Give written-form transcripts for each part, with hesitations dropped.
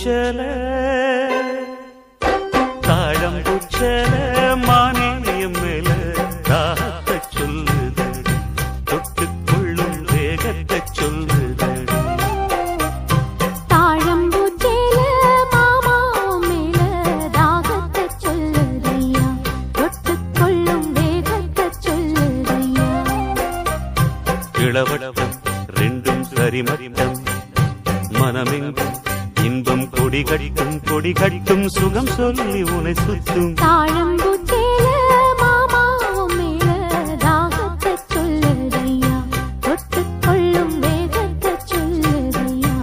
பூச்சல தாழம் பூச்சல மானியம் மேல தாகத்தை சொல்லுது தொட்டுக்கொள்ளும் வேகத்தை சொல்லுது தாழம் பூச்சல மாமா மேல தாகத்தை சொல்லுதையா தொட்டுக்கொள்ளும் வேகத்தை சொல்லுதையா இளவட்டம் ரெண்டும் சரிமட்டம் மனமெங்கும் இன்பம் கொடி கட்டும் சுகம் சொல்லி உனை சுத்தும் தாழம் பூச்சேல மாமா மேல தாகத்தை சொல்லுதையா தொட்டுக்கொள்ளும் வேகத்தை சொல்லுதையா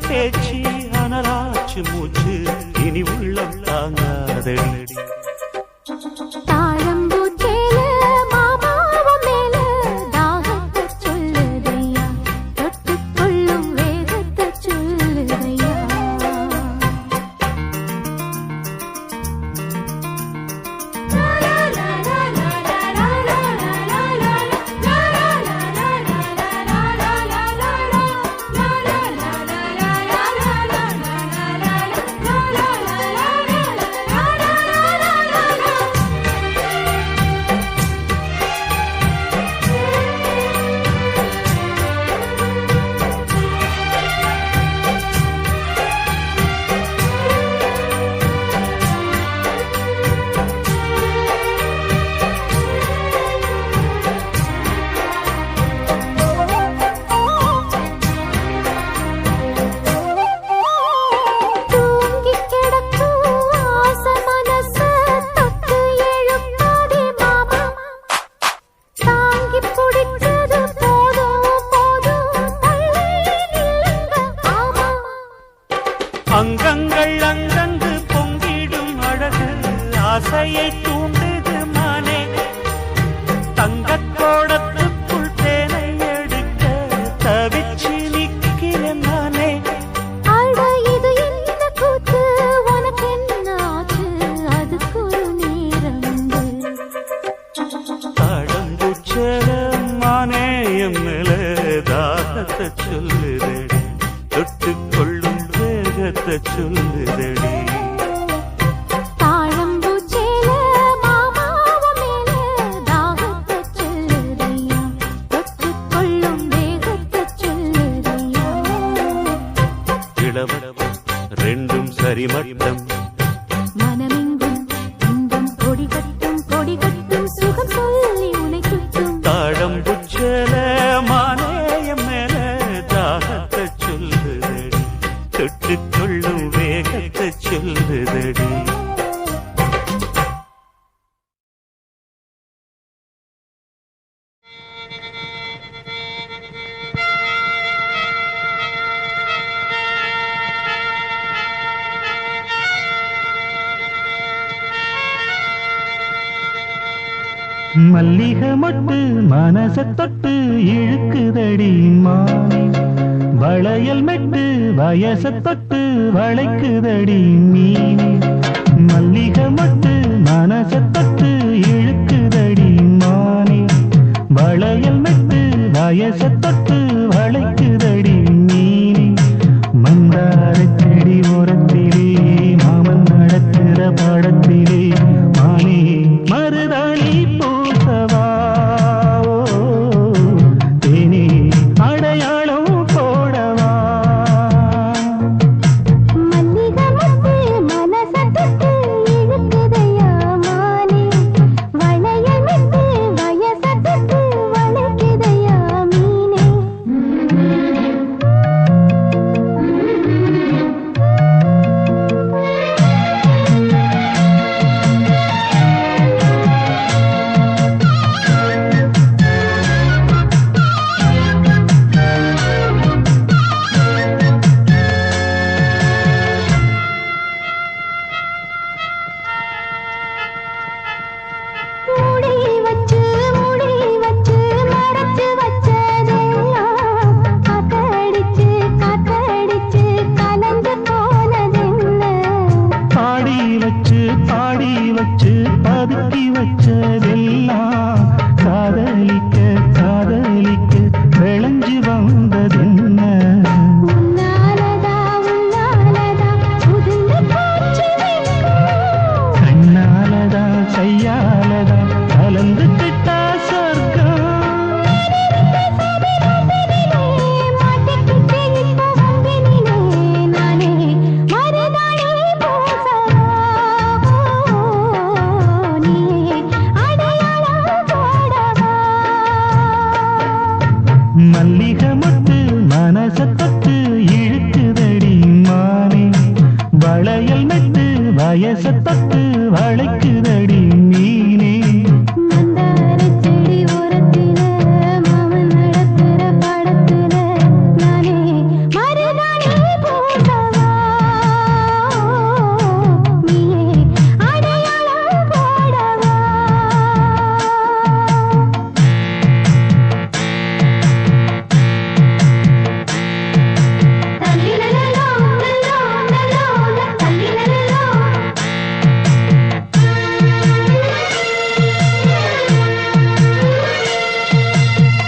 பேச்சு அனலாச்சு மூச்சு இனி உள்ளம் தாங்காதடி தாழம் பூச்சேல மாமா மேல தாகத்தை சொல்லுதையா தொட்டுக்கொள்ளும் வேகத்தை சொல்லுதையா அங்கங்கள் அங்கங்கு பொங்கிடும் அழகு ஆசையை தூண்டுது மானே தங்கக்கோடத்துக்குள் தேனை எடுக்க தவிச்சு நிற்கிறேன் நானே அட இது என்ன கூத்து உனக்கு என்ன ஆச்சு அதுக்கு ஒரு நேரம் தாழம் பூச்சல மானே என் மேல தாகத்தை சொல்லுதடி தொட்டுக்கொள்ளும் வேகத்தை சொல்லுதடி தாழம் பூச்சேல மாமா மேல தாகத்தை சொல்லுதையா தொட்டுக்கொள்ளும் வேகத்தை சொல்லுதையா இளவட்டம் ரெண்டும் சரிமட்டம் மனமெங்கும் இன்பம் கொடி கட்டும் சுகம் சொல்லி உனை சுற்றும் தாழம் புச்சல மானேயம் மேல தாகத்தை சொல்லுதடி தொட்டுக்கொள்ளும் வேகத்தை சொல்லுதடி மல்லிகை மொட்டு மனச தொட்டு இழுக்குதடி மானே வளையல் மெட்டு வயச தொட்டு வளைக்குதடி மீனே மல்லிகை மொட்டு மனச தொட்டு இழுக்குதடி மானே வளையல் மெட்டு வயச தொட்டு வளைக்குதடி மீனே மந்தார செடி ஓரத்திலே மாமன் நடக்கிற படத்திலே மானே மருதாணி பூசவா தேனே அடையாளம் மல்லிகை மொட்டு மனச தொட்டு இழுக்குதடி மானே வளையல் மெட்டு வயச தொட்டு வளைக்குதடி மீனே மந்தாரச் செடி ஓரத்தில மாமன் நடத்துற பாடத்துல நானே மருதாணி பூசவா நீயே அடையாளம் போடவா தல்லிலலலோ லலோ லலோ தல்லிலலலோ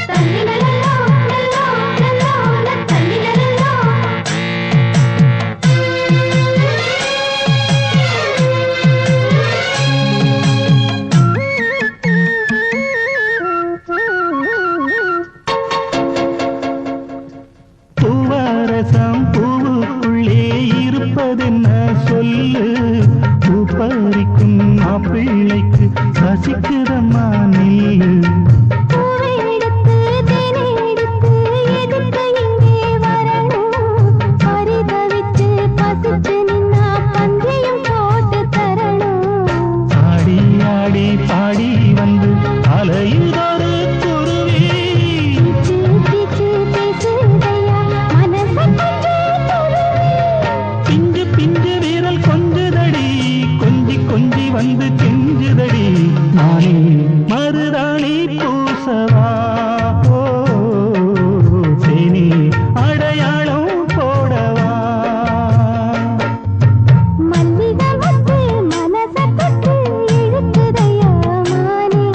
தல்லிலலலோ லலோ லலோ தல்லிலலலோ பூவரசம் பூவுக்குள்ளே இருப்பதென்ன சொல்லு பூ பறிக்கும் மாப்பிள்ளைக்கு பசிக்குதம்மா நில்லு பூவை எடுத்து தேனை எடுத்து எதுக்கு இங்கே வரணும் பரிதவிச்சு பசிச்சு நின்னா பந்தயம் போட்டு தரணும் ஆடி ஆடி பாடி வந்து அலையுதொரு குருவி பீச்சு பீச்சு பேசுதையா மனச கொஞ்சம் துருவி பிஞ்சு பிஞ்சு வீரல் கொஞ்சுதடி கொஞ்சி கொஞ்சி வந்து கெஞ்சுதடி நானே மருதாணி பூசவா ஓ, சேனி அடையாளம் போடவா மல்லிகை மொட்டு மனச தொட்டு இழுக்குதையா மானே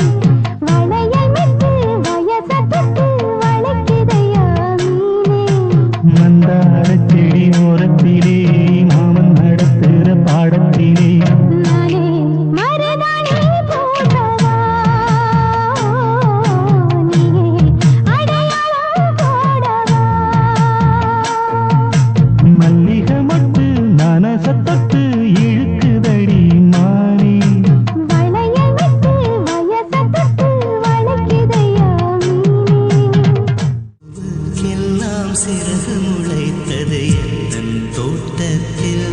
வளையல் மெட்டு வயச தொட்டு வளைக்குதையா மீனே மந்தாரச் செடி ஓரத்திலே மாமன் நடத்துற பாடத்திலே நானே மருதாணி பூசவா நீயே அடையாளம் போடவா மல்லிகை மொட்டு மனச தொட்டு இழுக்குதடி மானே வளையல் மெட்டு வயச தொட்டு வளைக்குதையா மீனே எல்லாம் சிறகு முளைத்தது என் தோட்டத்தில்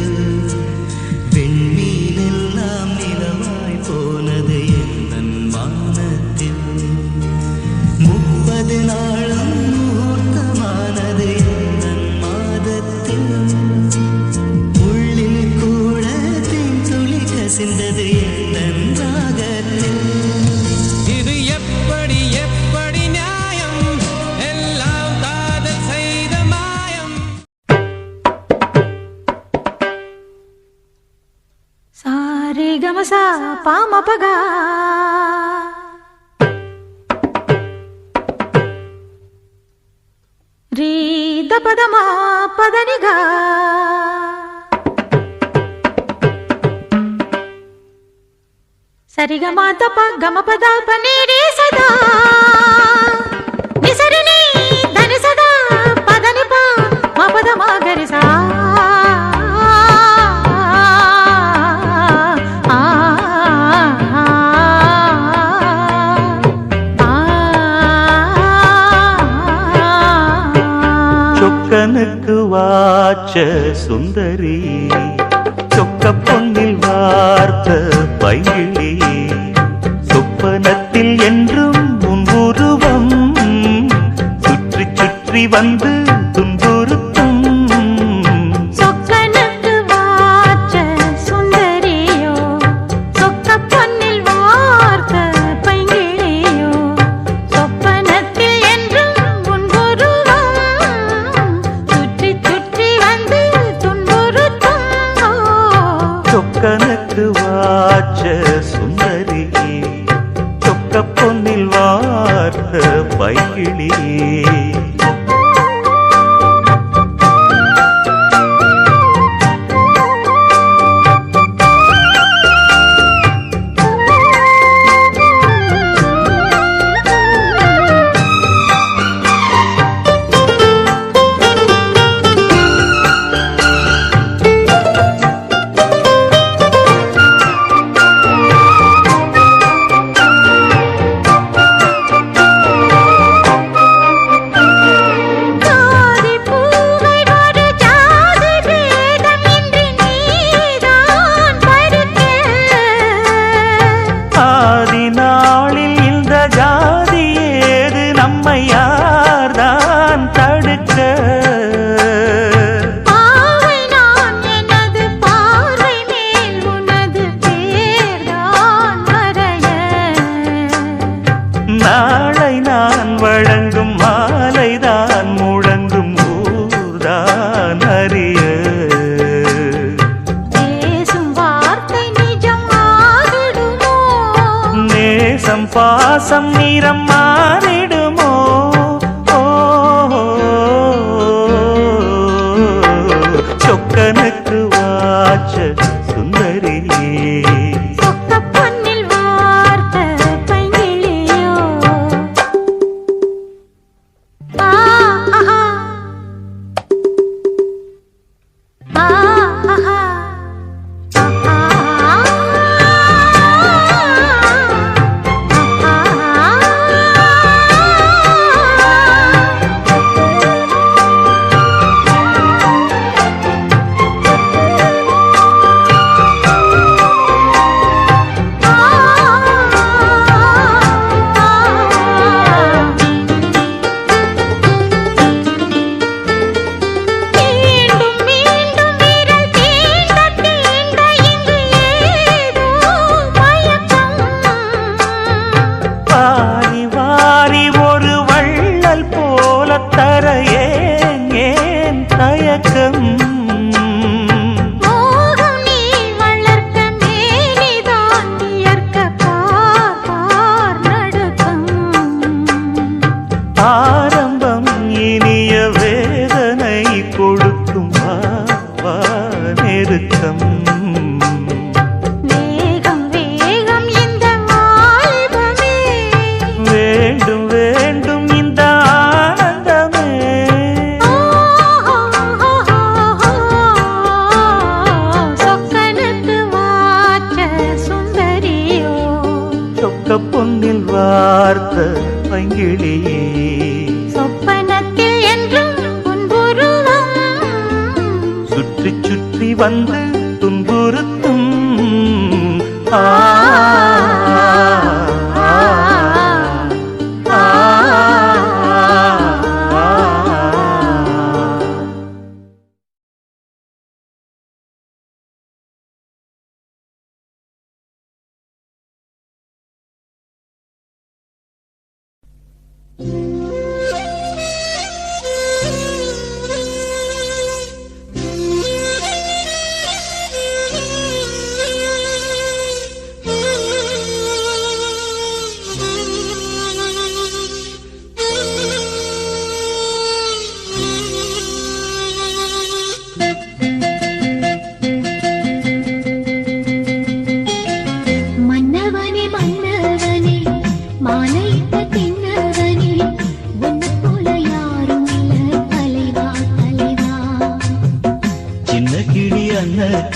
வெண்மீனெல்லாம் நிலவாய் போனது என் வானத்தில் 30 நாளும் முகூர்த்தமானது என் மாதத்தில் உள்ளில் கூட தென்துளி கசிந்தது என் ராகத்தில் இது எப்படி எப்படி நியாயம் எல்லாம் காதல் செய்த மாயம் சாரே கமசா பாமபகா ரீ தபதமா பதனிகா சரிகமா தப கம பத பனீரி சதா நிசரினி தனி சதா பதனி பா மபத மகரி சா சொக்கனுக்கு வாச்ச சுந்தரி சொக்க பொன்னில் வார்த்த பைகிளி சொப்பனத்தில் என்றும் உன் உருவம் சுற்றி சுற்றி வந்து துன்புறுத்தும் சொக்கனுக்கு வாச்ச சுந்தரியோ சொக்க பொன்னில் வார்த்த பைங்கிளியோ சொப்பனத்தில் என்றும் உன் உருவம் சுற்றி சுற்றி வந்து துன்புறுத்தும் சொக்கனுக்கு வாச்ச சுந்தரி சொக்க பொன்னில் வார்த்த பைகிளி நாளை நான் வழங்கும் மாலைதான் முழங்கும் ஊர்தான் அறிய. பேசும் வார்த்தை நிஜம் ஆகிடுமோ, நேசம் பாசம் நிறம் மாறிடுமோ. சொக்கனுக்கு வாச்ச சுந்தரியே, சொக்க பொன்னில் வார்த்த பைங்கிளியோ. ஆ ஆஹா ஆ ஆஹா ஆரம்பம் இனிய வேதனை கொடுக்கும் நெருக்கம். வேகம் வேகம் இந்த வாலிபமே, வேண்டும் வேண்டும் இந்த ஆனந்தமே. சொக்கனுக்கு வாச்ச சுந்தரியோ, சொக்க பொன்னில் வார்த்த பைங்கிளியே, சொப்பனத்தில் என்றும் உன்புருவம் சுற்றி சுற்றி வந்து துன்புறுத்தும். ஆ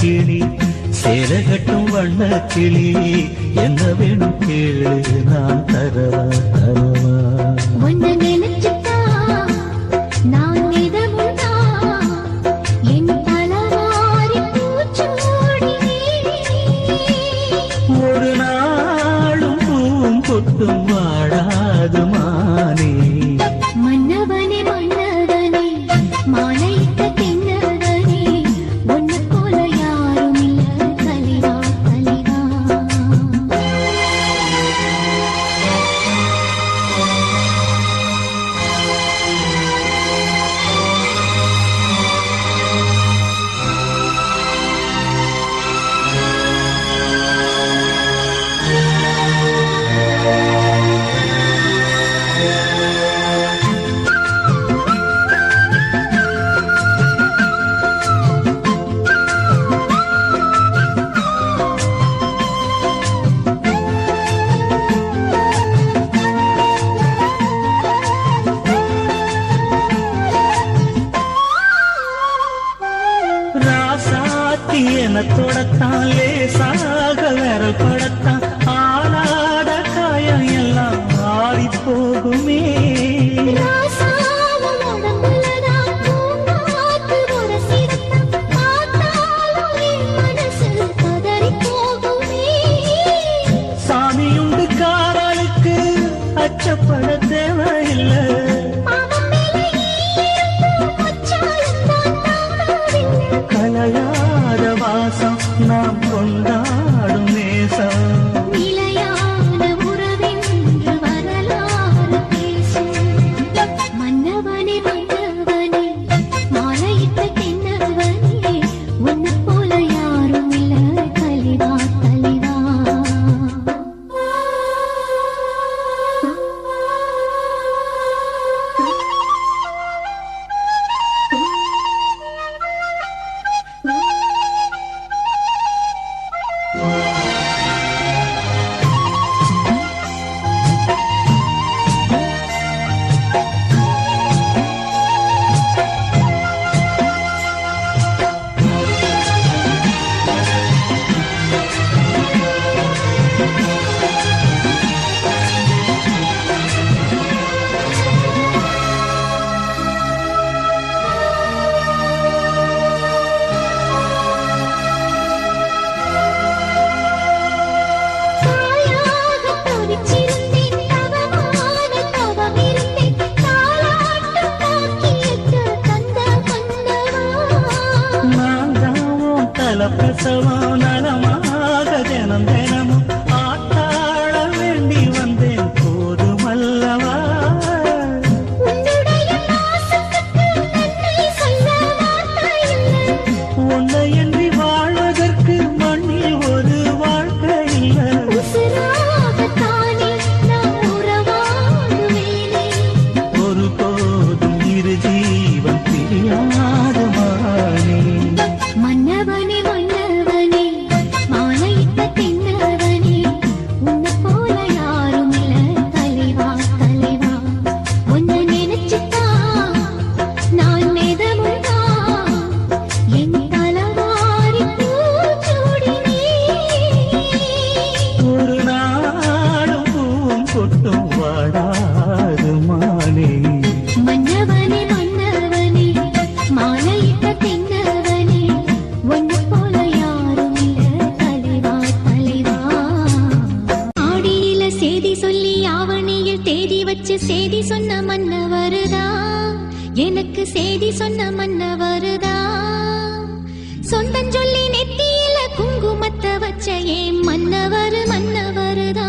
கிளி சேரகட்டும் வண்ண கிளி என்ன வேணும் கேளு நான் தரவா தரவா. ஒன்ன நினைச்சுட்டா நான் இதமுண்டா என் தலவாரி பூச்சூடி ஒரு நாளும் பூங்கொட்டும் வாடாது மானே. மன்னவனே மன்னவனே மாலையிட்ட தென்னவனே ஒன்ன போல யாரும் இல்ல கலிவா கலிவா. ராசாத்தி என தொடத்தான் லேசாக விரல் படத்தான் ஆளாட காயம் எல்லாம் ஆறி போகுமே. சாமியுண்டு காரலுக்கு அச்சப்பட தேவையில்லை. கலையாத வாசம் நாம் கொண்டாடும் நேசம் நிலையான உறவென்று வரலாம். வச்சு செய்தி சொன்ன மன்னவருதா, எனக்கு செய்தி சொன்ன மன்னவருதா. சொந்தம் சொல்லி நெத்தியில குங்குமத்தை வச்ச ஏன் மன்னவரு மன்னவருதா.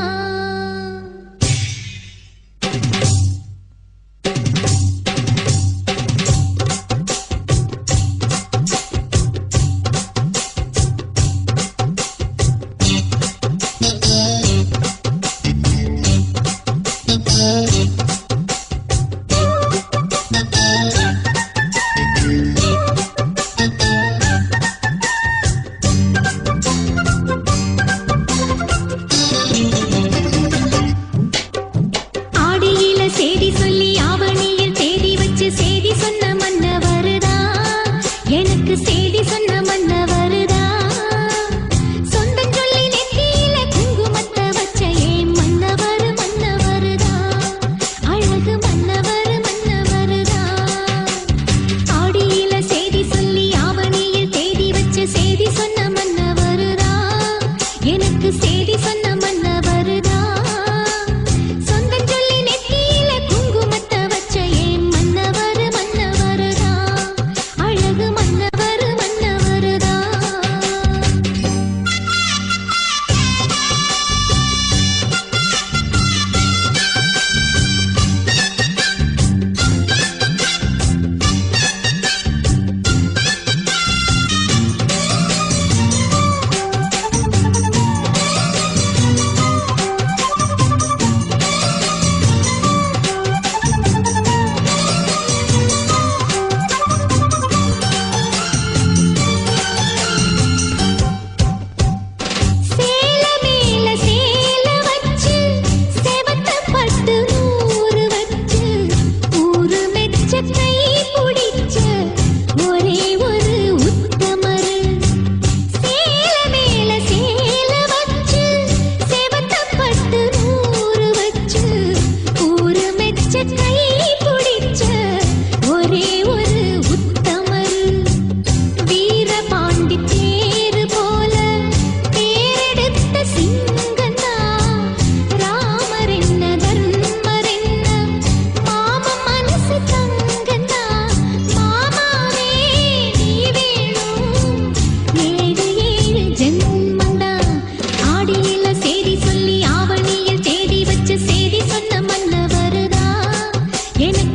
எனக்கு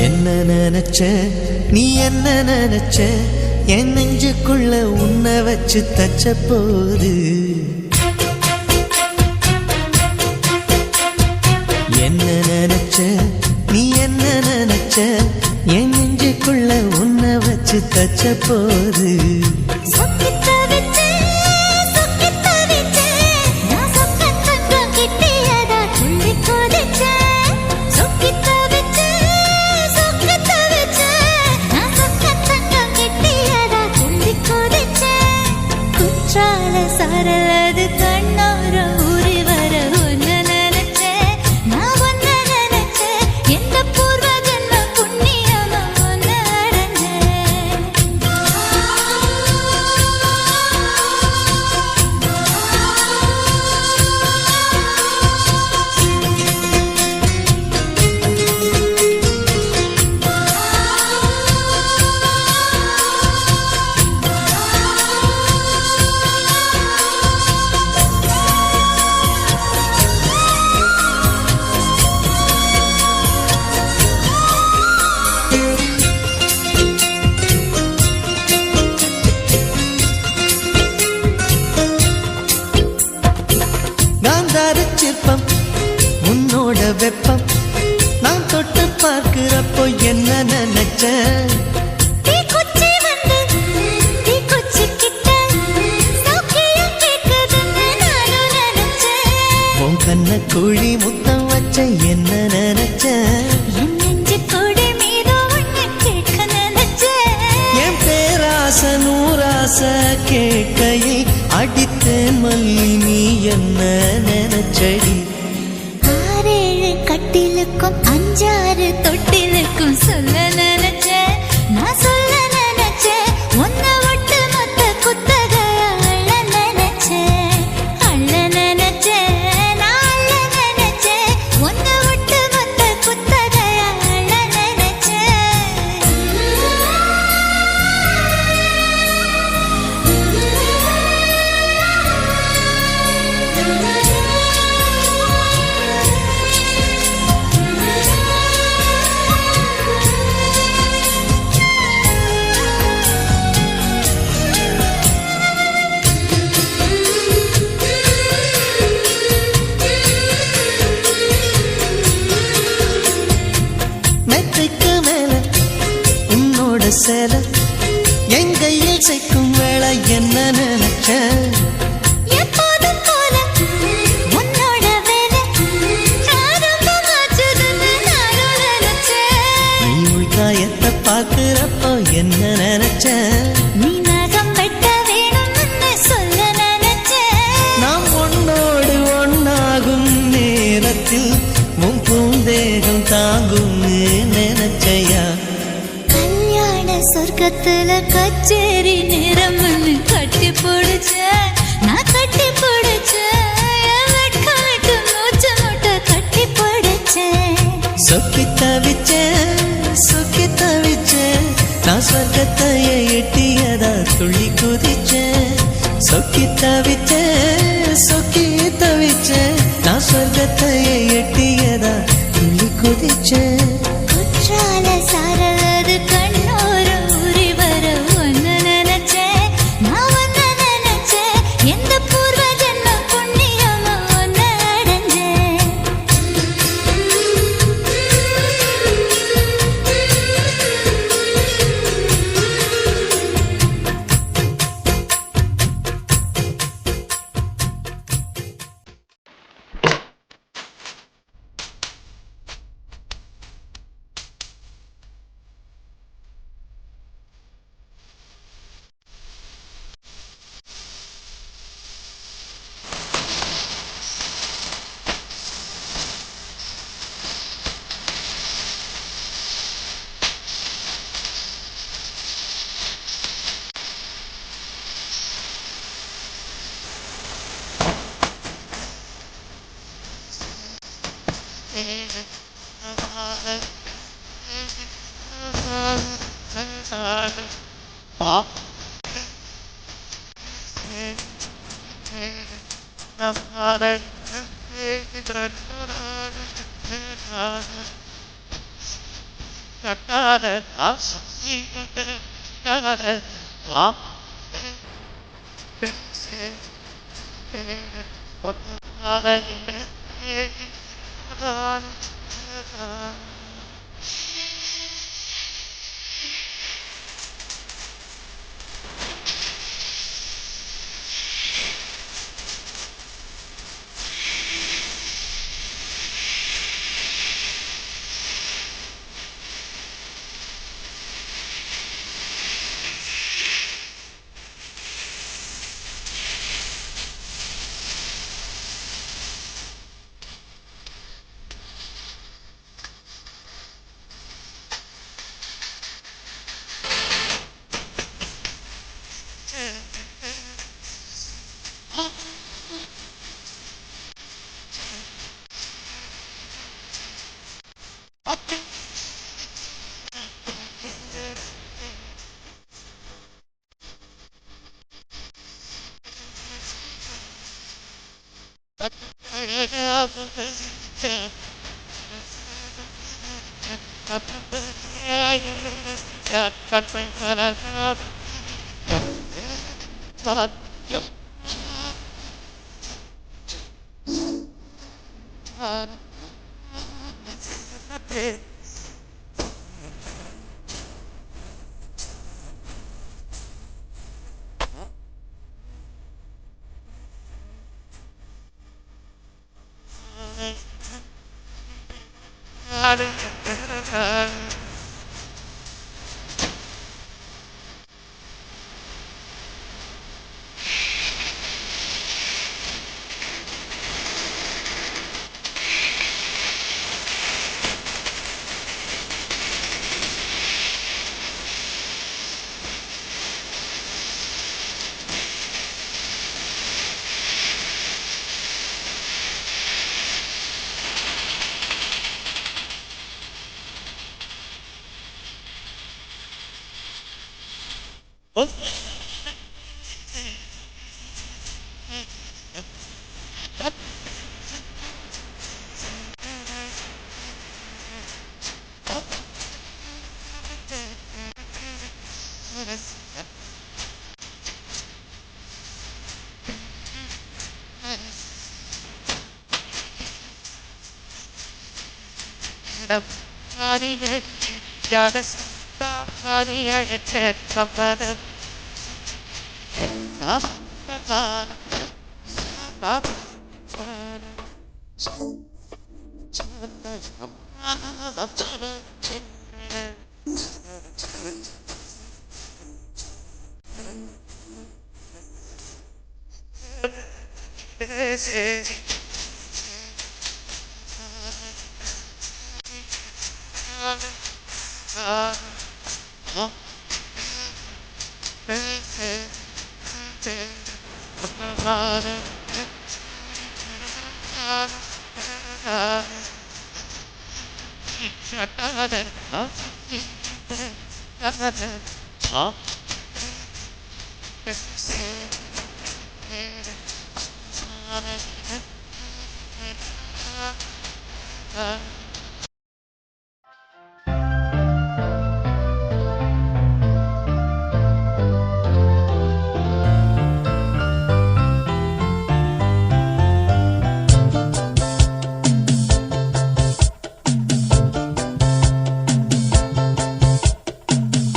என்ன நினைச்ச நீ என்ன நினைச்ச என் நெஞ்சுக்குள்ள உன்னை வச்சு தச்ச போது என்ன நினைச்ச நீ என்ன நினைச்ச என் நெஞ்சுக்குள்ள உன்னை வச்சு தச்ச போது சரலது கண்ணோர ஊறி வர ஒன்னு நினைச்சேன் நான் ஒன்னு நினைச்சேன் எந்த பூர்வ ஜன்ம புண்ணியமா ஒன்னு அடைஞ்சேன் சிற்பம் உன்னோட வெப்பம் நான் தொட்டு பார்க்கிறப்போ என்ன நினைச்ச உன் கண்ண குழி முத்தம் வச்ச என்ன நினைச்ச என் பேராச நூராச கேட்கையில் அடித்தேன் மல்லி நீ என்ன நினைச்சடி ஆறேழு கட்டிலுக்கும் அஞ்சாறு தொட்டிலுக்கும் சொல்ல நினைச்சேன் நான் சொல்ல நினைச்சேன் உன்னை விட்டு மொத்த குத்தகைய அள்ள நினைச்சேன் நான் அள்ள நினைச்சேன் உன்னை விட்டு மொத்த குத்தகைய அள்ள நெற்றிக்கு மேல உன்னோட சேல என் கையில் சேர்க்கும் வேளை என்ன நினைச்ச எப்போதும் போல உன்னோட வேலை ஆரம்பமாச்சதுன்னு நானும் நினைச்சேன் நீ உள்காயத்தை பார்க்கிறப்போ என்ன நினைச்ச நீ நகம் வெட்ட வேணும்னு சொல்ல நினைச்சேன் நாம் உன்னோடு ஒன்னாகும் நேரத்தில் உன் பூந்தேகம் தாங்கும் நினைச்சையா கல்யாண சொர்க்கத்துல கச்சேரி நேரம்னு கட்டி பிடிச்ச நான் கட்டி பிடிச்சேன் வெட்காட்டு மூச்சு முட்டை கட்டி பிடிச்சேன் சொக்கி தவிச்சேன் நான் சொர்க்கத்தையே எட்டியதா துள்ளி குதிச்சேன் சொக்கி தவிச்சேன் நான் சொர்க்கத்தையே எட்டியதா துள்ளி குதிச்சேன் குற்றால சாரலது கண்ணோர ஊறி வர ஒன்னு நினைச்சேன் நான் ஒன்னு நினைச்சேன் எந்த பூர்வ ஜன்ம புண்ணியமா ஒன்னு அடைஞ்சேன்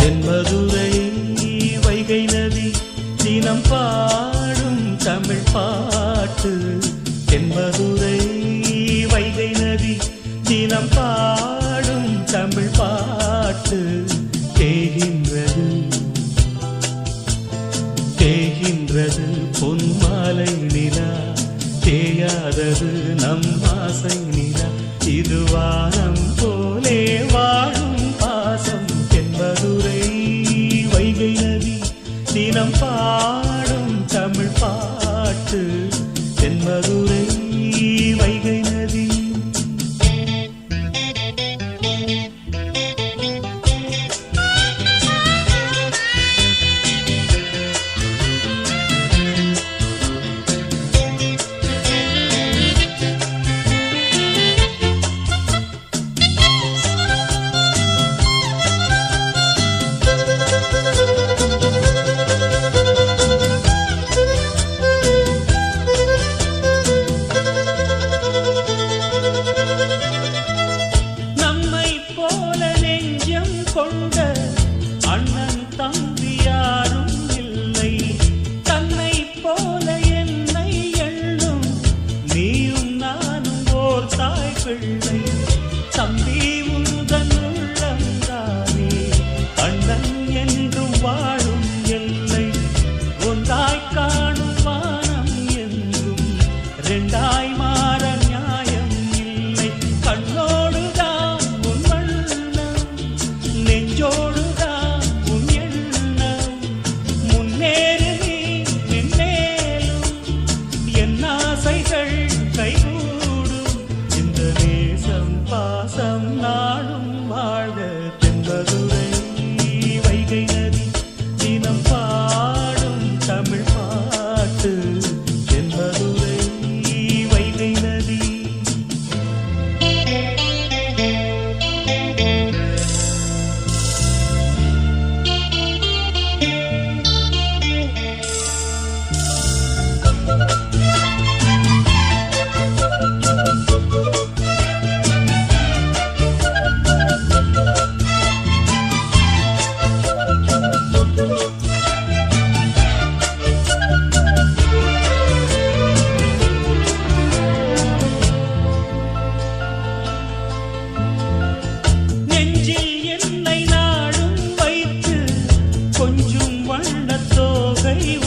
தென்மதுரை வைகை நதி தினம் பாடும் தமிழ் பாட்டு. தென்மதுரை வைகை நதி தினம் பாடும் தமிழ் பாட்டு. தேகின்றது தேகின்றது பொன்மாலை நிலா, தேயாதது நம் ஆசை நிலா. இது வானம் போலே வாழும் பாசம். தென்மதுரை வைகை நதி தினம் பாடும் தமிழ் பாட்டு. தென்மதுரை வைகை நதி.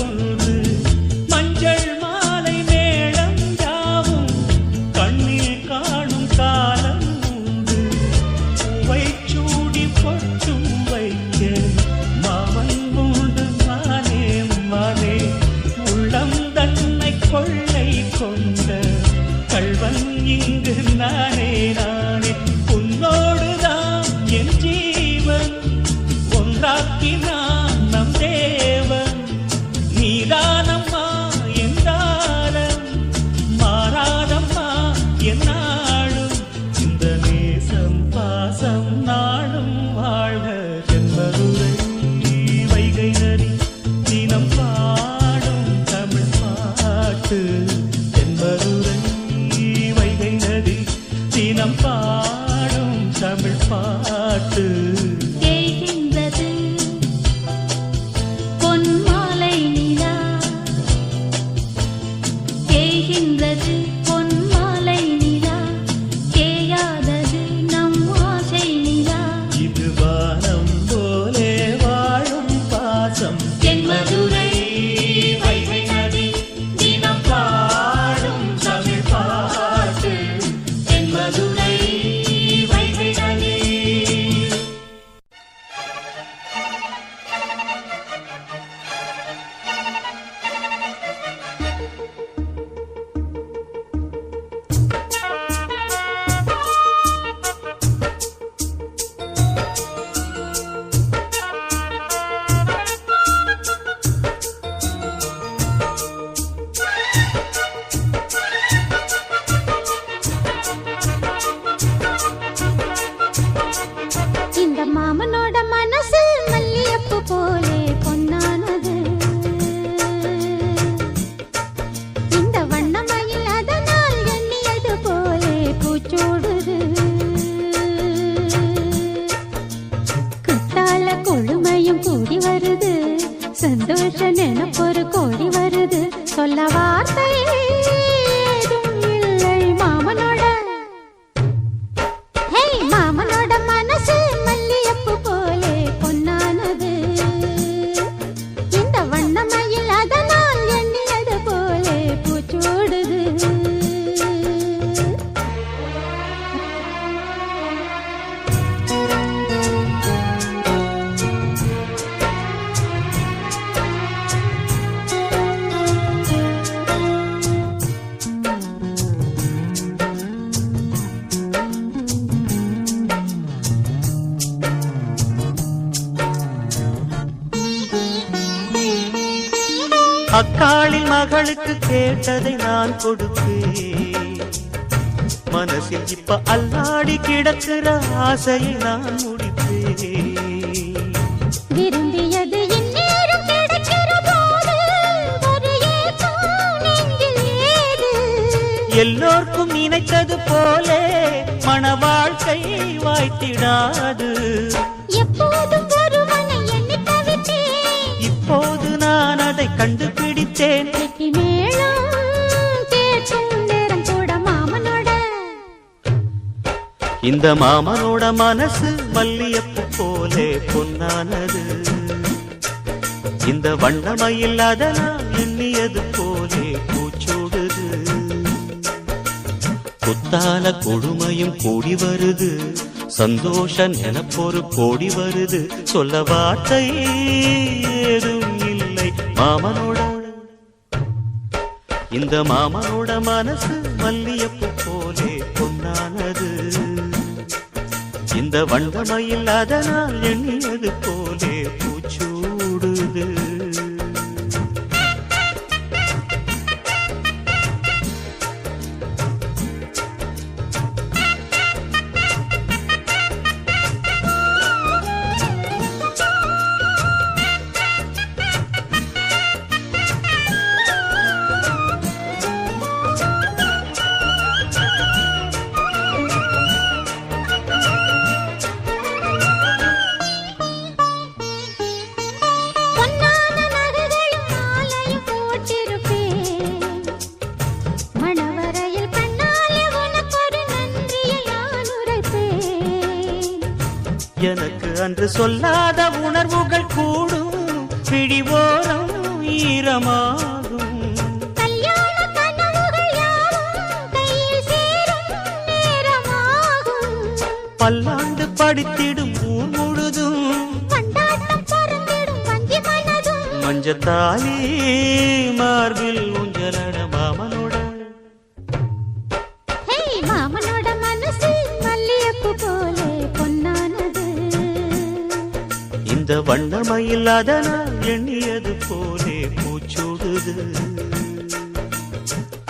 ஒன்று மஞ்சள் மாலை மேளம் யாவும் கண்ணில் காணும் காலம் உண்டு பூவை சூடி பொட்டும் வைக்க மாமன் உண்டு மானே மானே உள்ளம் தன்னை கொள்ளை கொண்ட கள்வன் இங்கு நானே நானே உன்னோடுதான் என் ஜீவன் ஒன்றாக்கினான் நம் தேவன் நீதானம்மா என்றாலும் மாறாதம்மா என்னாலும் இந்த நேசம் பாசம் நாளும் வாழ்க ஜென்மதுரை வைகை நதி தினம் பாடும் தமிழ் பாட்டு ஜென்மதுரை வைகை நதி தினம் பாடும் தமிழ் பாட்டு தேய்கின்றது பொன்மாலை நிலா தேய்கின்றது பொன்மாலை நிலா தேயாதது நம் ஆசை நிலா இது வானம் போலே வாழும் பாசம் தென்மதுரை வைகை நதி தினம் பாடும் தமிழ் பாட்டு தென்மதுரை வைகை நதி இந்த மாமனோட மனசு மல்லியப்பு போலே பொன்னானது இந்த வண்ணமயில் அதனால் எண்ணியது போலே பூச்சோடுது குத்தால கொழுமையும் கூடி வருது சந்தோஷ நினைப்பொரு கோடி வருது சொல்ல வார்த்தை ஏதும் இல்லை மாமனோட ஹே மாமனோட மனசு மல்லியப்பு போலே பொன்னானது இந்த வண்ணமயில் அதனால் எண்ணியது போலே பூச்சோடுது அக்காளின் மகளுக்கு கேட்டதை நான் கொடுப்பேன் மனசில் இப்ப அல்லாடி கிடக்கிற ஆசையை நான் முடிப்பேன் விரும்பியது இந்நேரம் கிடைக்கிற போது ஒரு ஏக்கம் நெஞ்சில் ஏது எல்லோர்க்கும் நினைத்தது போலே மன வாழ்க்கை வாய்த்திடாது எப்போதும் ஒருவனை எண்ணி தவித்தேன் இப்போது நான் அதை கண்டுபிடித்தேன் கெட்டி மேளம் கேட்கும் நேரம் கூட மாமனோட இந்த மாமனோட மனசு மல்லியப்பு போலே பொன்னானது இந்த வண்ணமயில் அதனால் எண்ணியது போலே பூச்சோடுது குத்தால கொடுமையும் கூடி வருது சந்தோஷ நினைப்பொரு கோடி வருது சொல்ல வார்த்தை ஏதும் இல்லை மாமனோட இந்த மாமனோட மனசு மல்லியப்பு போலே பொன்னானது இந்த வண்ணமயில் அதனால் எண்ணியது போலே பூச்சூடுது எனக்கு அன்று சொல்லாத உணர்வுகள் கூடும் பிடிவோரம் படித்திடும் ஊர் முழுதும் கொண்டாட்டம் பறந்திடும் வஞ்சி மனதும் மஞ்சத்தாலி மார்பில் ஊஞ்சலட மாமனோட ஹே மாமனோட மனசு மல்லியப்பு போலே பொன்னானது இந்த வண்ணமயில் அதனால் எண்ணியது போலே பூச்சூடுது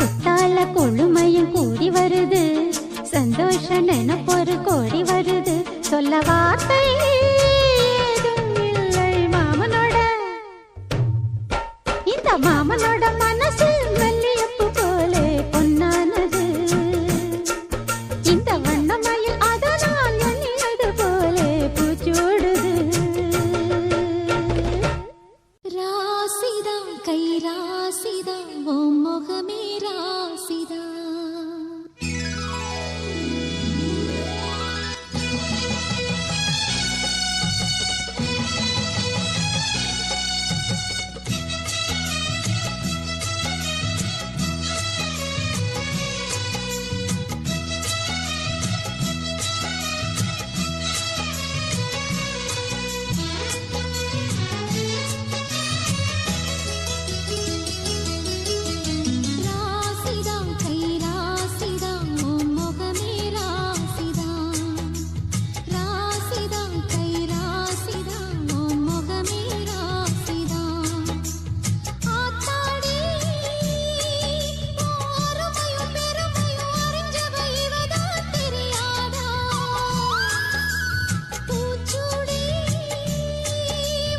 குத்தால கொழுமையும் கூடி வருது சந்தோஷ நினைப்பொரு கோடி வருது சொல்ல வார்த்தை ஏதும் இல்லை மாமனோட இந்த மாமனோட மனசு மல்லியப்பு போலே பொன்னானது இந்த வண்ணமயில் அதனால் எண்ணியது போலே பூச்சூடுது ராசிதா கை ராசிதா ஓ முகமே ராசிதா ராசிதா கை ராசிதா ஓ முகமே ராசிதா ராசிதா கை ராசிதா ஓ முகமே ராசிதா ஆத்தாடி ஓரமையும் பெருமையும் அறிஞ்சவ இவதான் தெரியாதா பூச்சூடி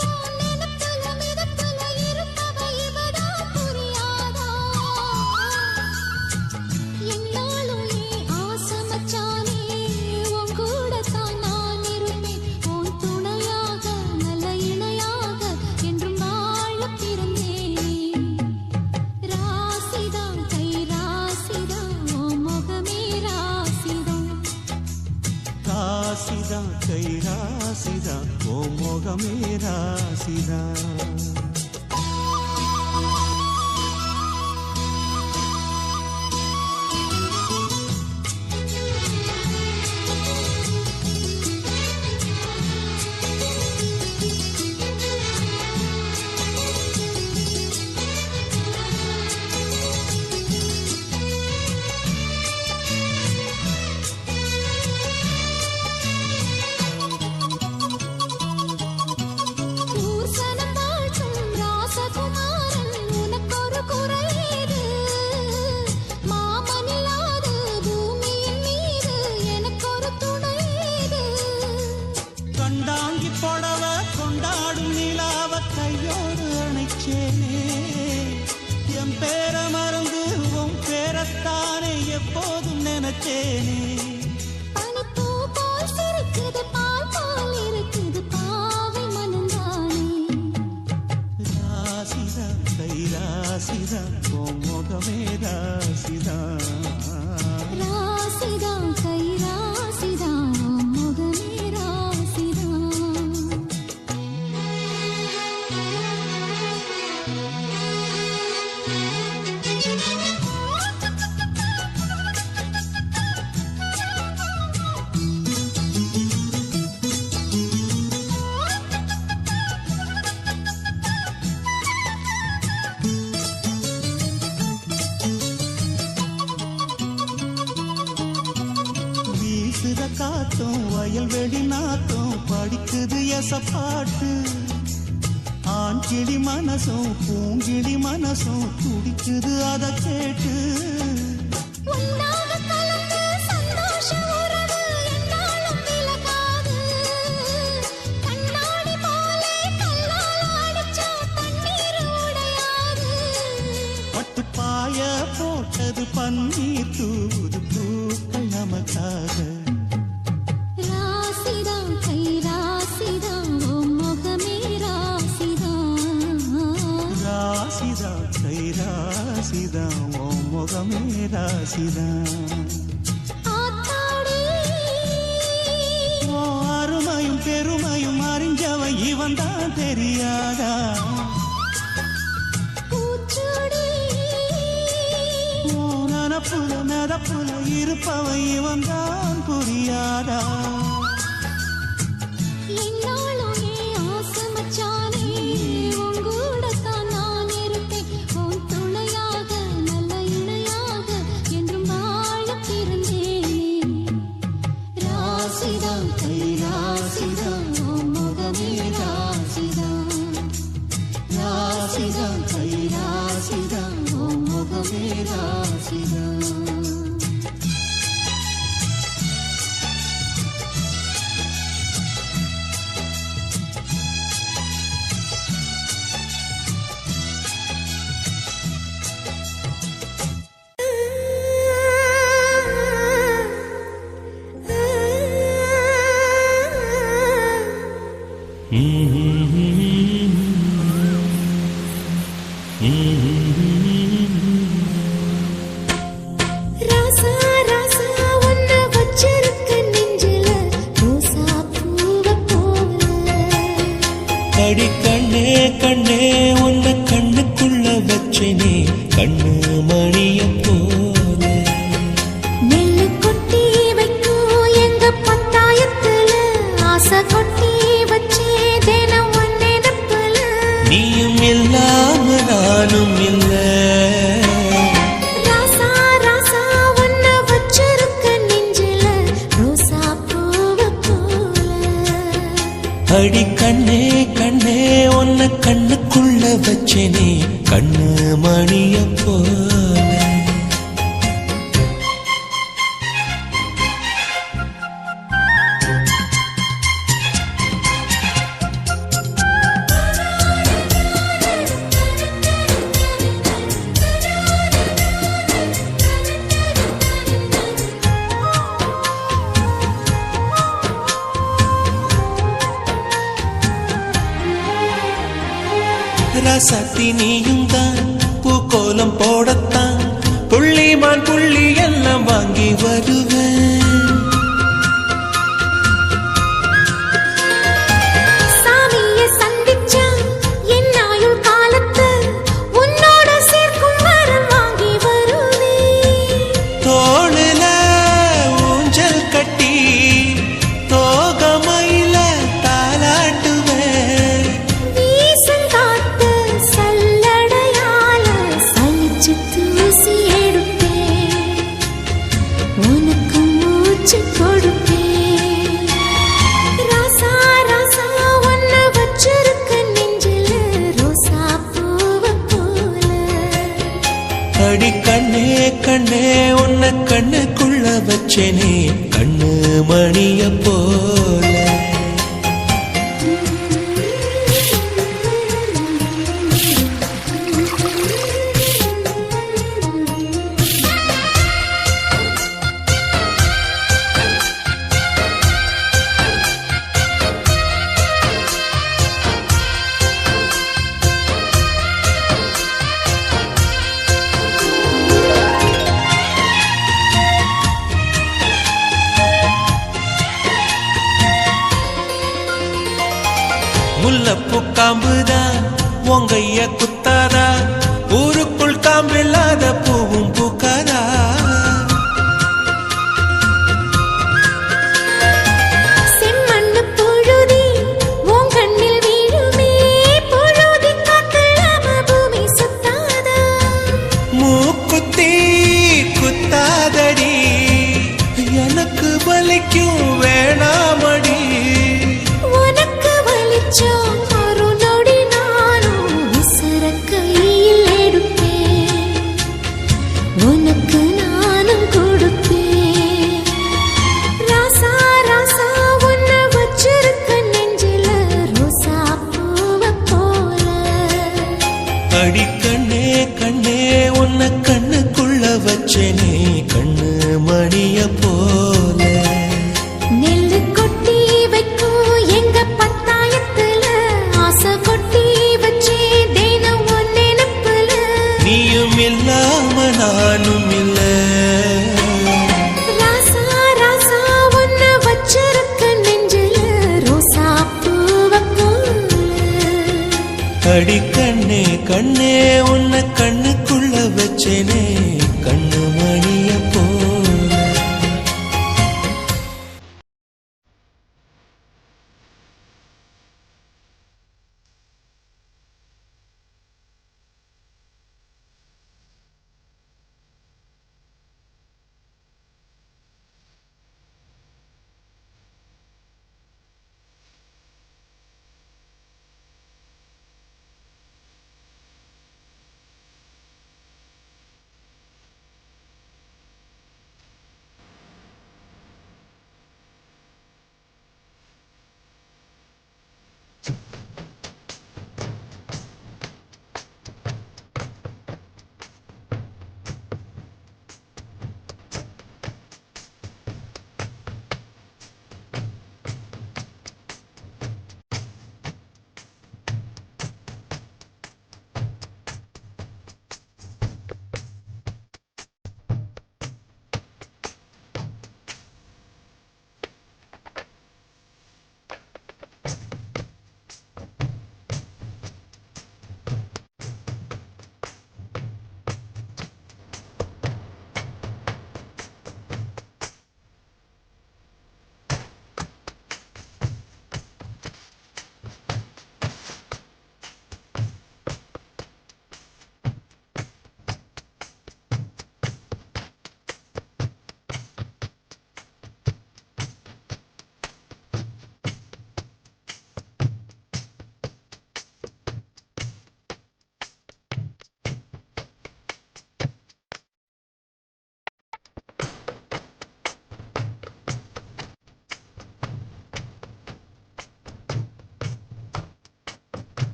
ஓ நினைப்புல மிதப்புல இருப்பவ இவதான் புரியாதா என்னாலும் நீ ஆசமச்சானே உன் கூடத்தான் நான் இருப்பேன் உன் துணையாக நல்ல இணையாக என்றும் வாழ பிறந்தேன் ராசிதா கை ராசிதா ஓ முகமே ராசிதா ராசிதா கை ராசிதா ஓ முகமே ராசிதா பூசனம் வாழ்த்தும் ராசகுமாரன் உனக்கொரு குறையீடு மாமனில்லாத பூமியின் மீது எனக்கொரு துணையீடு கண்டாங்கி புடவ கொண்டாடும் நிலாவ கையோடு அணைச்சேனே என் பேர மறந்து உன் பேரத்தானே எப்போதும் நினைச்சேனே பனிப்பூ போல் சிரிக்குது பால் போல் இருக்குது பாவை மனந்தானே ராசிதா கை ராசிதா ஓ முகமே ராசிதா ராசிதா கை ராசிதா ஓ முகமே ராசிதா வீசுற காத்தும் வயல்வெளி நாத்தும் படிக்குது எசப்பாட்டு ஆண் கிளி மனசும் பூங்கிளி மனசும் துடிக்குது அதை கேட்டு உன்னாக கலந்து சந்தோஷ உறவு என்னாலும் விலகாது கண்ணாடி போலே கல்லால் அடிச்சா தண்ணீர் உடையாது பட்டு பாய போட்டது பன்னீர் தூது பூக்கள் நமக்காக ராசிதா கை ராசிதா ஓ முகமே ராசிதா ராசிதா கை ராசிதா ஓ முகமே ராசிதா ஆத்தாடி ஓ அருமையும் பெருமையும் அறிஞ்சவன் இவன் தான் தெரியாதா பூச்சூடி ஓ நனப்புல நடப்புல இருப்பவன் இவன் தான் புரியாதா கண்ணே கண்ணே உன்னை கண்ணுக்குள்ள வச்சனே கண்ணு மணிய போல நெல்லு கொட்டி வைக்கும் எங்க பத்தாயத்துல ஆசை கொட்டி வச்சே தினம் ஒன்னே நப்பல நீயும் இல்லாம நானும் இல்ல ராசா ராசா ஒன்ன வச்சிருக்க நெஞ்சில ரோசா பூவ போல அடி கண்ணே கண்ணே உன்னை கண்ணுக்குள்ள வச்சனே கண்ணு மணிய போல ராசாத்தி நீயும் தான் பூக்கோலம் போடத்தான் புள்ளிமான் புள்ளி எல்லாம் வாங்கி வருவேன் சாமிய சந்திச்சா என் ஆயுள் காலத்து உன்னோட சேர்க்கும் வரம் வாங்கி வருவேன் தோளுல ஊஞ்சல் கட்டி தோகமையில தாலாட்டுவேன் வீசங்காத்து சல்லடையால சலிச்சு தூசி எடுப்பேன் உனக்கு மூச்சு கொடுப்பேன் ராசா ராசா ஒன்ன வச்சிருக்க நெஞ்சில ரோசா பூவ போல அடி கண்ணே கண்ணே உன்னை கண்ணுக்குள்ள வச்சனே கண்ணு மணிய போல முல்லப்பூ காம்புதான் உங்கைய குத்தாதா ஊருக்குள் காம்பில்லாத பூவும் பூக்காதா செம்மண்ணு புழுதி உன் கண்ணில் வீழுமே புழுதி காத்துல பூமி சுத்தாதா மூக்குத்தி குத்தாதடி எனக்கு வலிக்கும் வேணாமடி உனக்கு வலிச்சோ ஒரு நொடி நானும் விசிற கையில் எடுப்பேன் உனக்கு நானும் கொடுப்பேன் ராசா ராசா உன்ன வச்சிருக்க நெஞ்சில ரோசா பூவ போல அடி கண்ணே கண்ணே உன்னை கண்ணுக்குள்ள வச்சனே கண்ணு மணிய போல நெல்லு கொட்டி வைக்கும் எங்க பத்தாயத்துல ஆசை கொட்டி வச்சே தினம் ஒன்னே நப்பல நீயும் இல்லாம நானும் இல்ல ராசா ராசா ஒன்ன வச்சிருக்க நெஞ்சில ரோசா பூவ போல அடி கண்ணே கண்ணே உன்னை கண்ணுக்குள்ள வச்சனே கண்ணு மணிய போல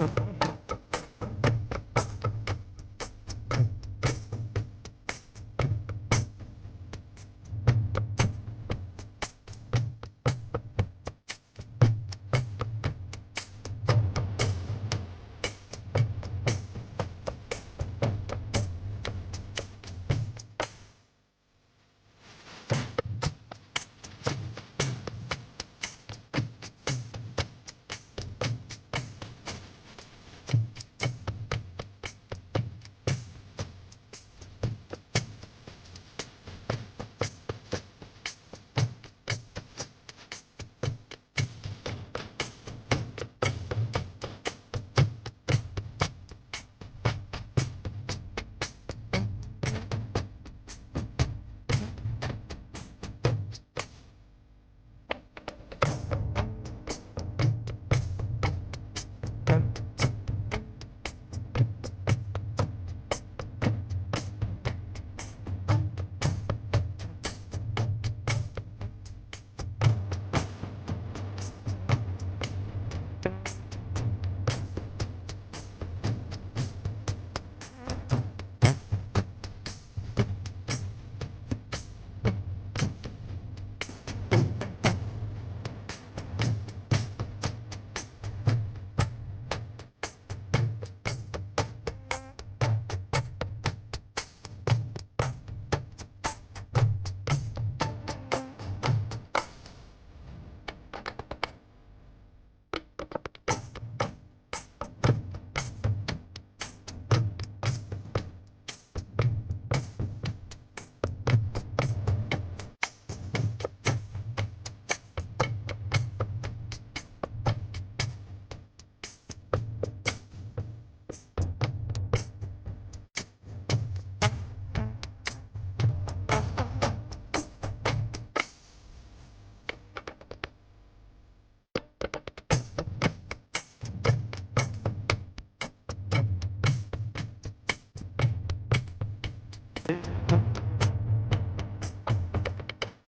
வச்ச